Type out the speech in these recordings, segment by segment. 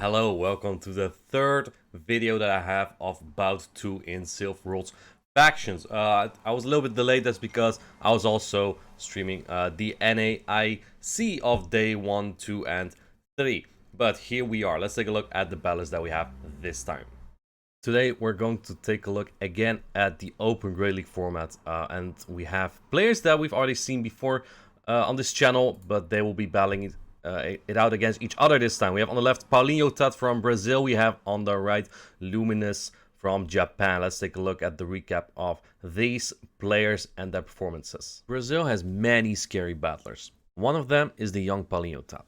Hello, welcome to the third video that I have of Bout 2 in Silph World's factions. I was a little bit delayed, that's because I was also streaming the NAIC of day 1, 2, and 3. But here we are. Let's take a look at the battles that we have this time. Today we're going to take a look again at the Open Great League format, and we have players that we've already seen before on this channel, but they will be battling it out against each other this time. We have on the left Paulinhotad from Brazil. We have on the right Luminous from Japan. Let's take a look at the recap of these players and their performances. Brazil has many scary battlers. One of them is the young Paulinhotad.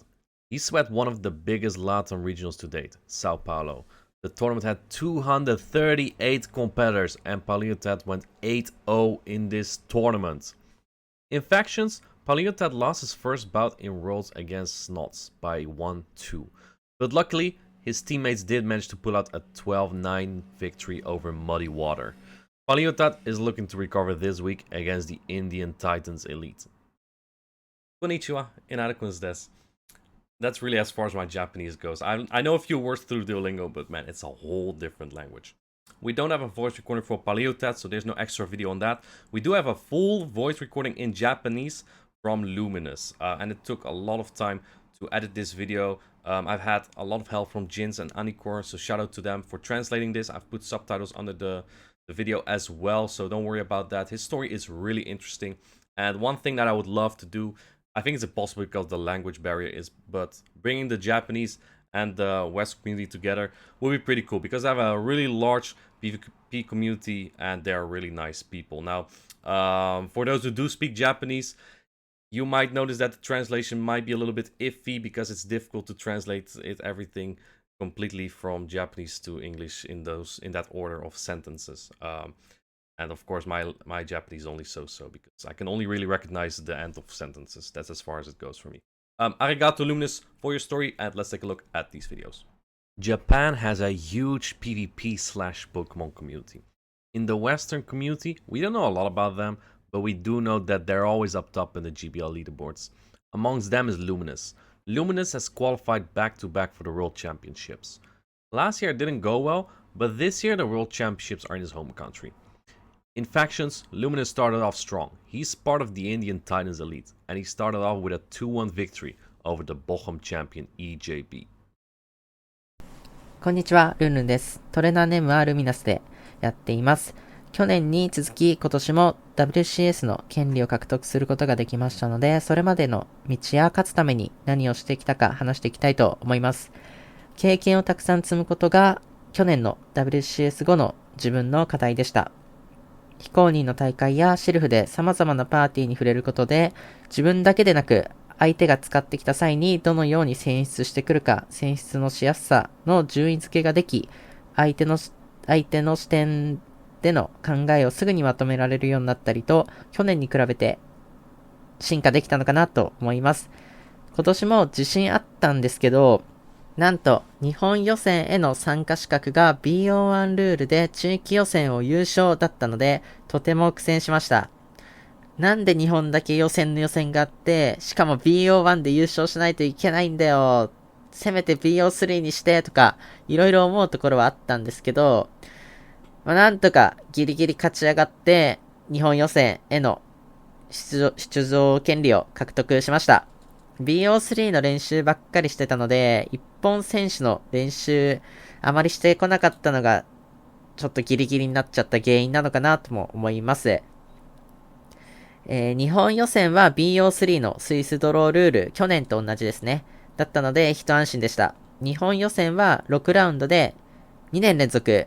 He swept one of the biggest Latin regionals to date, Sao Paulo. The tournament had 238 competitors and Paulinhotad went 8-0 in this tournament. In factions, Paulinhotad lost his first bout in Worlds against Snots by 1-2, but luckily his teammates did manage to pull out a 12-9 victory over Muddy Water. Paulinhotad is looking to recover this week against the Indian Titans Elite. Konnichiwa, inadequate desu. That's really as far as my Japanese goes. I know a few words through Duolingo, but man, it's a whole different language. We don't have a voice recording for Paulinhotad, so there's no extra video on that. We do have a full voice recording in Japanese from Luminous, and it took a lot of time to edit this video. I've had a lot of help from Jins and Anikor, so shout out to them for translating this. I've put subtitles under the video as well, so don't worry about that. His story is really interesting, and one thing that I would love to do, I think it's impossible because the language barrier is, but bringing the Japanese and the West community together will be pretty cool, because I have a really large PvP community and they are really nice people. Now, for those who do speak Japanese, you might notice that the translation might be a little bit iffy because it's difficult to translate everything completely from Japanese to English in that order of sentences. And of course, my Japanese only so because I can only really recognize the end of sentences. That's as far as it goes for me. Arigato Luminous for your story, and let's take a look at these videos. Japan has a huge PvP/Pokemon community. In the Western community, we don't know a lot about them, but we do know that they're always up top in the GBL leaderboards. Amongst them is Luminous. Luminous has qualified back-to-back for the World Championships. Last year it didn't go well, but this year the World Championships are in his home country. In factions, Luminous started off strong. He's part of the Indian Titans Elite, and he started off with a 2-1 victory over the Bochum champion EJB. こんにちは、ルンルンです。トレーナーネームはルミナスでやっています。去年に続き今年も WCS の権利を獲得することができましたので、それまでの道や勝つために何をしてきたか話していきたいと思います。経験をたくさん積むことが去年の WCS 後の自分の課題でした。非公認の大会やシルフで様々なパーティーに触れることで、自分だけでなく相手が使ってきた際にどのように選出してくるか、選出のしやすさの順位付けができ、相手の視点での考えをすぐにまとめられるようになったりと、去年に比べて進化できたのかなと思います。今年も自信あったんですけど、なんと日本予選への参加資格が BO1 ルールで地域予選を優勝だったので、とても苦戦しました。なんで日本だけ予選の予選があって、しかも BO1 で優勝しないといけないんだよ。せめて BO3 にしてとか、いろいろ思うところはあったんですけど、なんとかギリギリ勝ち上がって、日本予選への出場権利を獲得しました。BO3 の練習ばっかりしてたので、一本選手の練習あまりしてこなかったのが、ちょっとギリギリになっちゃった原因なのかなとも思います。日本予選は BO3 のスイスドロールール、去年と同じですね。だったので一安心でした。日本予選は6ラウンドで2年連続、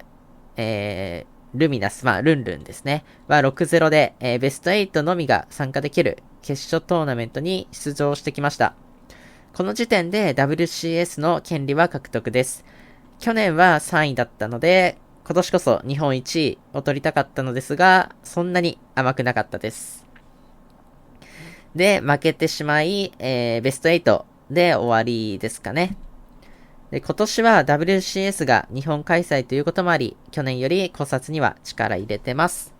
ルミナス、ルンルンですね。は 6-0 で、ベスト8のみが参加できる決勝トーナメントに出場してきました。この時点で WCS の権利は獲得です。去年は3位だったので、今年こそ日本1位を取りたかったのですが、そんなに甘くなかったです。で、負けてしまい、ベスト8で終わりですかね。で、今年は WCS が日本開催ということもあり、去年より考察には力入れてます。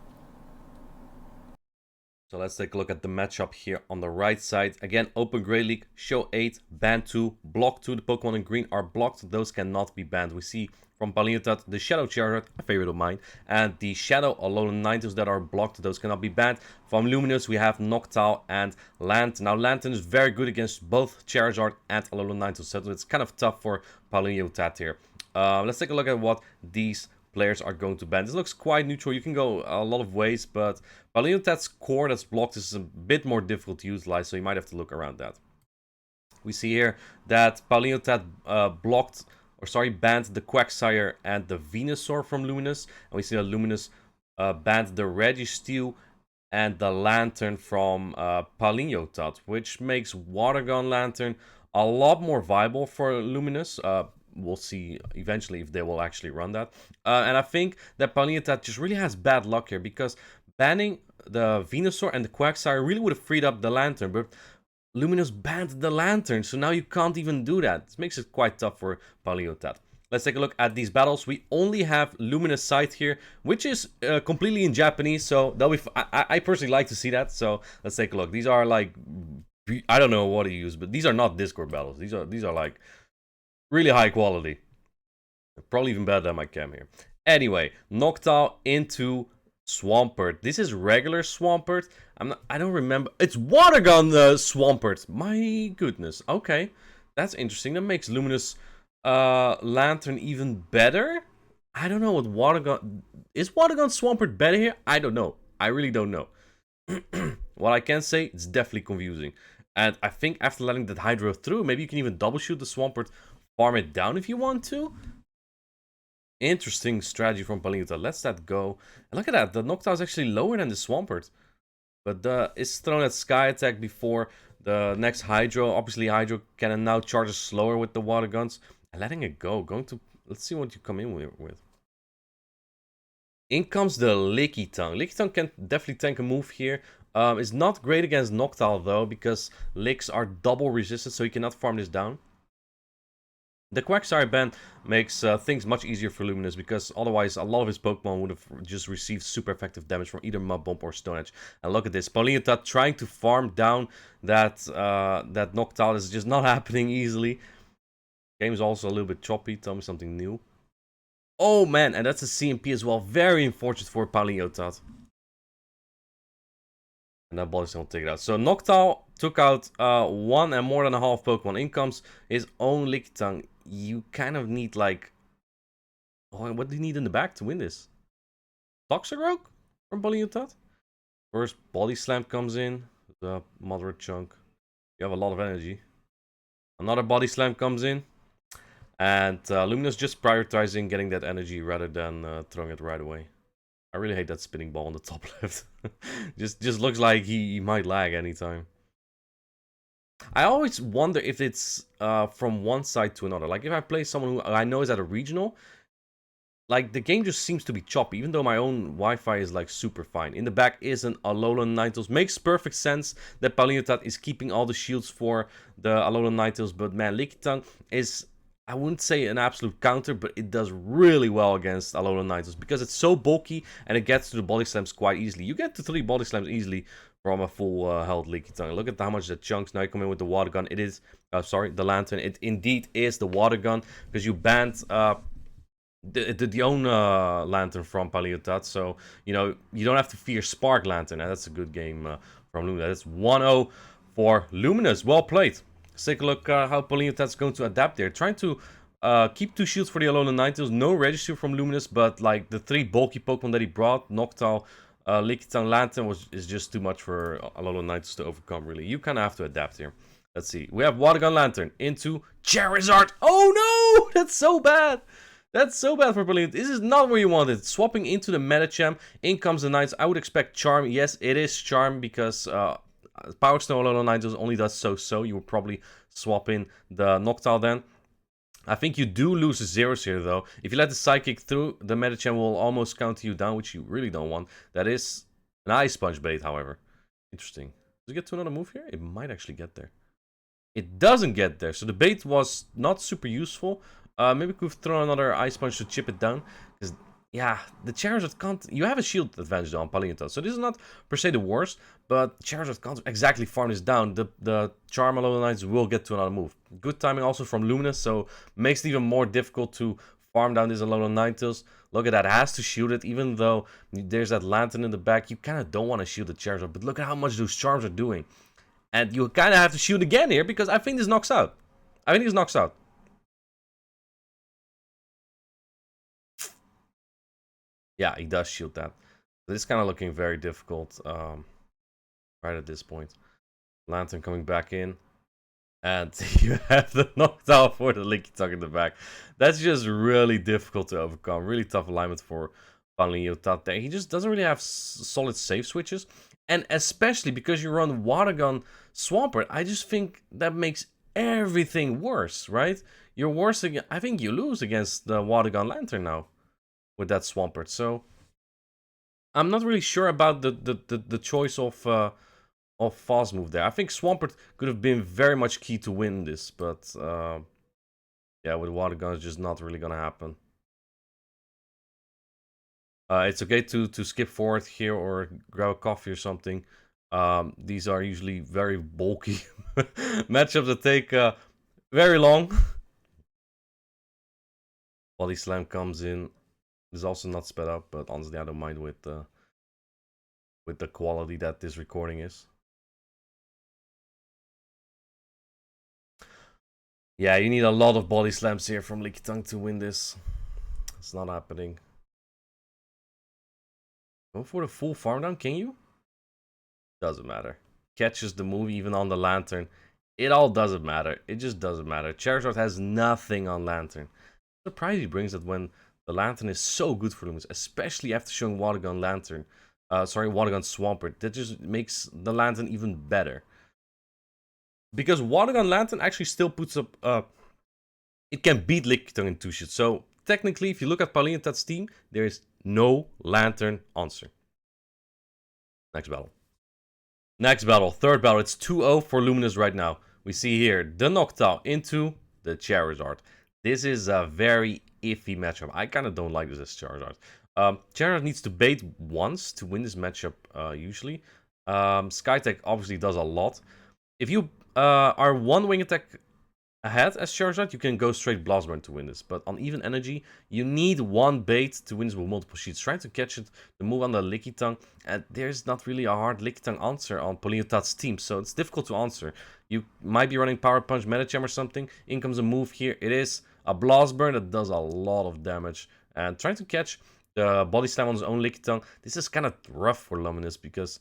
So let's take a look at the matchup here on the right side. Again, Open Grey League, Show 8, Ban 2, Block 2. The Pokemon in green are blocked. Those cannot be banned. We see from Paulinhotad the Shadow Charizard, a favorite of mine, and the Shadow Alolan Ninetales that are blocked. Those cannot be banned. From Luminous, we have Noctowl and Lantern. Now, Lantern is very good against both Charizard and Alolan Ninetales, so it's kind of tough for Paulinhotad here. Let's take a look at what these players are going to ban. This looks quite neutral. You can go a lot of ways, but Paulinhotad's core that's blocked is a bit more difficult to utilize, so you might have to look around that. We see here that Paulinhotad banned the Quagsire and the Venusaur from Luminous, and we see that Luminous banned the Registeel and the Lantern from Paulinhotad, which makes Water Gun Lantern a lot more viable for Luminous. We'll see eventually if they will actually run that. And I think that Paulinhotad just really has bad luck here, because banning the Venusaur and the Quagsire really would have freed up the Lantern, but Luminous banned the Lantern, so now you can't even do that. This makes it quite tough for Paulinhotad. Let's take a look at these battles. We only have Luminous side here, which is completely in Japanese, so that'll be I personally like to see that, so let's take a look. These are like, I don't know what to use, but these are not Discord battles. These are like really high quality. Probably even better than my cam here. Anyway, Noctowl into Swampert. This is regular Swampert. I don't remember. It's Water Gun Swampert. My goodness. Okay. That's interesting. That makes Luminous Lantern even better. I don't know what Water Gun... Is Water Gun Swampert better here? I don't know. I really don't know. What I can say, it's definitely confusing. And I think after letting that Hydro through, maybe you can even double shoot the Swampert, farm it down if you want to. Interesting strategy from Paulinhotad. Let's that go. And look at that. The Noctowl is actually lower than the Swampert. But it's thrown at Sky Attack before the next Hydro. Obviously, Hydro can now charge slower with the Water Guns. And letting it go. Let's see what you come in with. In comes the Lickitung. Lickitung can definitely tank a move here. It's not great against Noctowl though, because Licks are double resistant, so you cannot farm this down. The Quagsire ban makes things much easier for Luminous, because otherwise a lot of his Pokemon would have just received super effective damage from either Mud Bomb or Stone Edge. And look at this, Paulinhotad trying to farm down that Noctowl is just not happening easily. Game is also a little bit choppy. Tell me something new. Oh man, and that's a CMP as well. Very unfortunate for Paulinhotad. And that body's gonna take it out. So Noctowl took out 1 and more than a half Pokemon. In comes his own Lickitung. You kind of need like... Oh, what do you need in the back to win this? Toxicroak from Paulinhotad? First Body Slam comes in. The moderate chunk. You have a lot of energy. Another Body Slam comes in. And Luminous just prioritizing getting that energy rather than throwing it right away. I really hate that spinning ball on the top left. just looks like he might lag anytime. I always wonder if it's from one side to another. Like if I play someone who I know is at a regional, like the game just seems to be choppy, even though my own Wi-Fi is like super fine. In the back is an Alolan Ninetales. Makes perfect sense that Paulinhotad is keeping all the shields for the Alolan Ninetales, but man, Lickitung is... I wouldn't say an absolute counter, but it does really well against Alolan Ninetales because it's so bulky and it gets to the body slams quite easily. You get to 3 body slams easily from a full health Lickitung. Look at how much that chunks. Now you come in with the Water Gun. It is, the Lantern. It indeed is the Water Gun because you banned the own Lantern from Paulinhotad. So, you know, you don't have to fear Spark Lantern. And that's a good game from Luminous. That's 1-0 for Luminous. Well played. Let's take a look how Paulinhotad's going to adapt there. Trying to keep 2 shields for the Alolan Ninetales. No Registeel from Luminous, but like the 3 bulky Pokemon that he brought, Noctowl, Lickitung, Lantern is just too much for Alolan Ninetales to overcome, really. You kind of have to adapt here. Let's see. We have Water Gun Lantern into Charizard. Oh no! That's so bad! That's so bad for Paulinhotad. This is not where you want it. Swapping into the Medicham. In comes the Knights. I would expect Charm. Yes, it is Charm because... Power Stone Alolan Ninetales only does so. You would probably swap in the Noctowl then. I think you do lose the zeros here though. If you let the Psychic through, the Medicham will almost counter you down, which you really don't want. That is an Ice Punch bait, however. Interesting. Does it get to another move here? It might actually get there. It doesn't get there, so the bait was not super useful. Maybe we could throw another Ice Punch to chip it down. Because yeah, the Charizard can't... You have a shield advantage though on Paulinhotad, so this is not per se the worst, but Charizard can't exactly farm this down. The Charmander Knights will get to another move. Good timing also from Luminous, so makes it even more difficult to farm down this Alolan Ninetales. Look at that, has to shield it, even though there's that Lantern in the back. You kind of don't want to shield the Charizard, but look at how much those charms are doing. And you kind of have to shield again here, because I think this knocks out. I think this knocks out. Yeah, he does shield that. This is kind of looking very difficult right at this point. Lantern coming back in. And you have the knockdown for the Lickitung in the back. That's just really difficult to overcome. Really tough alignment for Paulinhotad there. He just doesn't really have solid save switches. And especially because you run Water Gun Swampert, I just think that makes everything worse, right? You're worse again. I think you lose against the Water Gun Lantern now with that Swampert. So I'm not really sure about the choice of fast move there. I think Swampert could have been very much key to win this, but yeah, with Water Gun it's just not really gonna happen. It's okay to skip forward here or grab a coffee or something. These are usually very bulky matchups that take very long. Body Slam comes in. It's also not sped up, but honestly I don't mind with the quality that this recording is. Yeah, you need a lot of body slams here from Lickitung to win this. It's not happening. Go for the full farm down, can you? Doesn't matter. Catches the move even on the Lantern. It all doesn't matter. It just doesn't matter. Charizard has nothing on Lantern. Surprise he brings that when the Lantern is so good for Luminous, especially after showing Water Gun Lantern. Water Gun Swampert. That just makes the Lantern even better. Because Water Gun Lantern actually still puts up... it can beat Lickitung in 2 shots. So technically, if you look at Paulinhotad's team, there is no Lantern answer. Next battle. Next battle, third battle. It's 2-0 for Luminous right now. We see here the Noctowl into the Charizard. This is a very iffy matchup. I kind of don't like this as Charizard. Charizard needs to bait once to win this matchup usually. Skytech obviously does a lot. If you are one wing attack ahead as Charizard, you can go straight Blast Burn to win this. But on even energy, you need one bait to win this with multiple sheets. Trying to catch it, the move on the Lickitung, and there's not really a hard Lickitung answer on Paulinhotad's team, so it's difficult to answer. You might be running Power Punch, Medicham or something. In comes a move here. It is a Blast Burn that does a lot of damage. And trying to catch the Body Slam on his own Lickitung, this is kind of rough for Luminous because...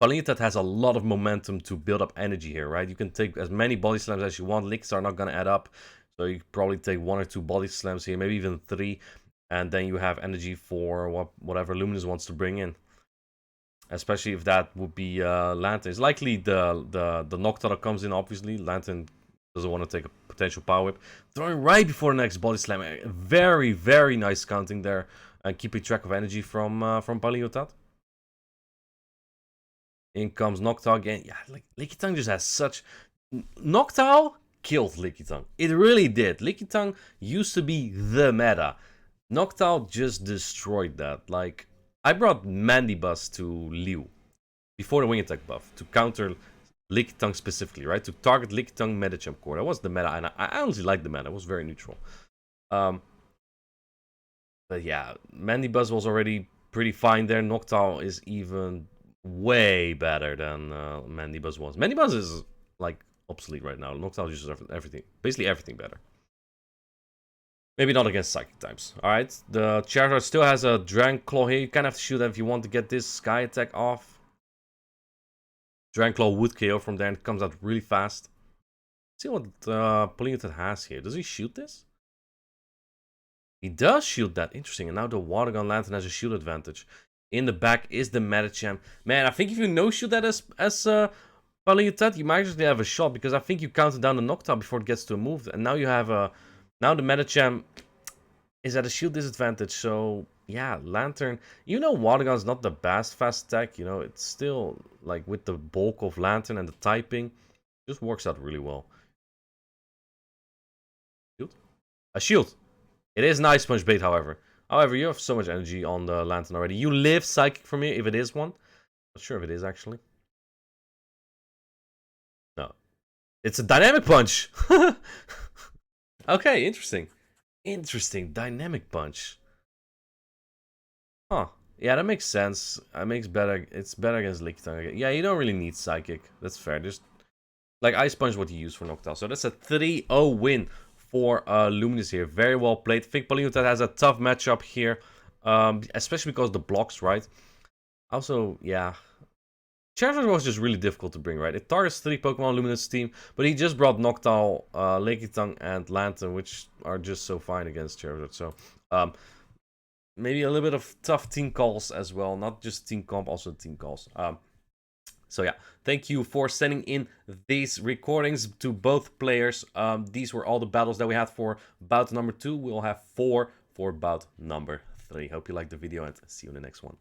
Paulinhotad has a lot of momentum to build up energy here, right? You can take as many body slams as you want. Licks are not going to add up. So you probably take 1 or 2 body slams here, maybe even 3. And then you have energy for whatever Luminous wants to bring in. Especially if that would be Lantern. It's likely the Noctowl that comes in, obviously. Lantern doesn't want to take a potential Power Whip. Throwing right before the next body slam. Very, very nice counting there. And keeping track of energy from Paulinhotad. In comes Noctowl again. Yeah, like Lickitung just has such... Noctowl killed Lickitung. It really did. Lickitung used to be the meta. Noctowl just destroyed that. Like, I brought Mandibuzz to Liu before the wing attack buff to counter Lickitung specifically, right? To target Lickitung Medicham core. That was the meta, and I honestly liked the meta. It was very neutral. But yeah, Mandibuzz was already pretty fine there. Noctowl is even way better than Mandibuzz was. Mandibuzz is like obsolete right now. Noctowl uses everything, basically everything better. Maybe not against Psychic types. Alright, the Charizard still has a Dragon Claw here. You kind of have to shoot that if you want to get this Sky attack off. Dragon Claw would KO from there and it comes out really fast. Let's see what Paulinhotad has here. Does he shoot this? He does shield that. Interesting. And now the Water Gun Lantern has a shield advantage. In the back is the Medicham. Man, I think if you no-shoot that as Paulinhotad, you might actually have a shot. Because I think you counted down the Noctowl before it gets to a move. And now you have a... Now the Medicham is at a shield disadvantage. So, yeah, Lantern... You know Water Gun's not the best fast attack. You know, it's still, like, with the bulk of Lantern and the typing. Just works out really well. Shield? A shield. It is an Ice Punch bait, however. However, you have so much energy on the lantern already. You live Psychic from here, if it is one. Not sure if it is, actually. No. It's a Dynamic Punch! Okay, interesting. Interesting. Dynamic Punch. Huh. Yeah, that makes sense. It's better against Lickitung. Yeah, you don't really need Psychic. That's fair. Just like Ice Punch, what you use for Noctowl. So that's a 3-0 win for Luminous here. Very well played. I think Paulinhotad has a tough matchup here, especially because the blocks, right? Also, yeah. Charizard was just really difficult to bring, right? It targets 3 Pokemon Luminous team, but he just brought Noctowl, Lickitung, and Lantern, which are just so fine against Charizard. So, maybe a little bit of tough team calls as well. Not just team comp, also team calls. So yeah, thank you for sending in these recordings to both players. These were all the battles that we had for bout number 2. We'll have 4 for bout number 3. Hope you liked the video and see you in the next one.